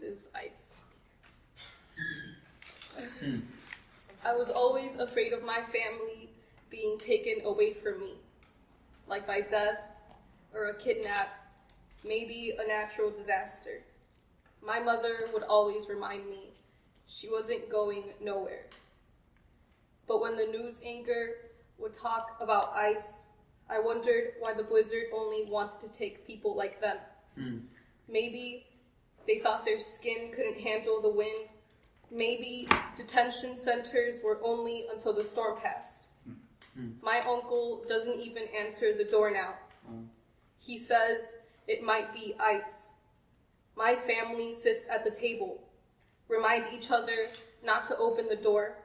is ice. I was always afraid of my family being taken away from me, like by death or a kidnap, maybe a natural disaster. My mother would always remind me she wasn't going nowhere. But when the news anchor would talk about ice, I wondered why the blizzard only wanted to take people like them. Maybe they thought their skin couldn't handle the wind. Maybe detention centers were only until the storm passed. My uncle doesn't even answer the door now. He says it might be ice. My family sits at the table, remind each other not to open the door,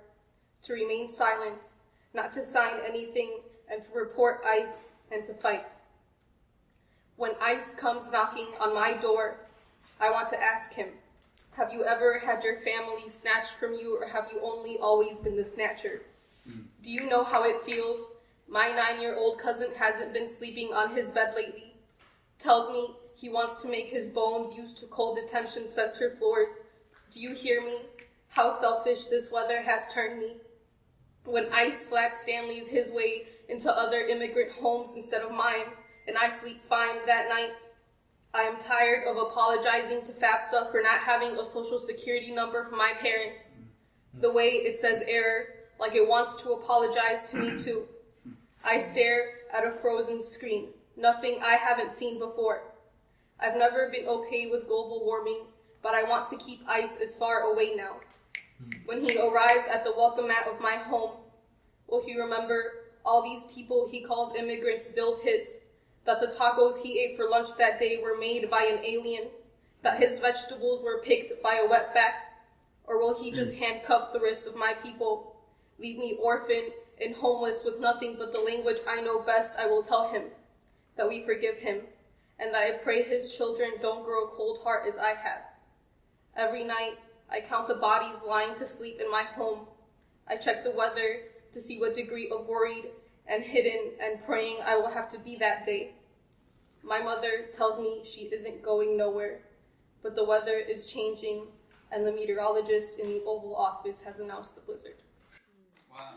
to remain silent, not to sign anything, and to report ice and to fight. When ice comes knocking on my door, I want to ask him, have you ever had your family snatched from you, or have you only always been the snatcher? Do you know how it feels? My 9-year-old cousin hasn't been sleeping on his bed lately. Tells me he wants to make his bones used to cold detention center floors. Do you hear me? How selfish this weather has turned me. When ice flat Stanley's his way into other immigrant homes instead of mine, and I sleep fine that night. I am tired of apologizing to FAFSA for not having a social security number for my parents. The way it says error, like it wants to apologize to me too. I stare at a frozen screen, nothing I haven't seen before. I've never been okay with global warming, but I want to keep ice as far away now. When he arrives at the welcome mat of my home, will he remember all these people he calls immigrants built his, that the tacos he ate for lunch that day were made by an alien, that his vegetables were picked by a wetback? Or will he just handcuff the rest of my people, leave me orphaned and homeless with nothing but the language I know best? I will tell him that we forgive him, and that I pray his children don't grow a cold heart as I have. Every night, I count the bodies lying to sleep in my home. I check the weather to see what degree of worried and hidden and praying I will have to be that day. My mother tells me she isn't going nowhere, but the weather is changing, and the meteorologist in the Oval Office has announced the blizzard. Wow.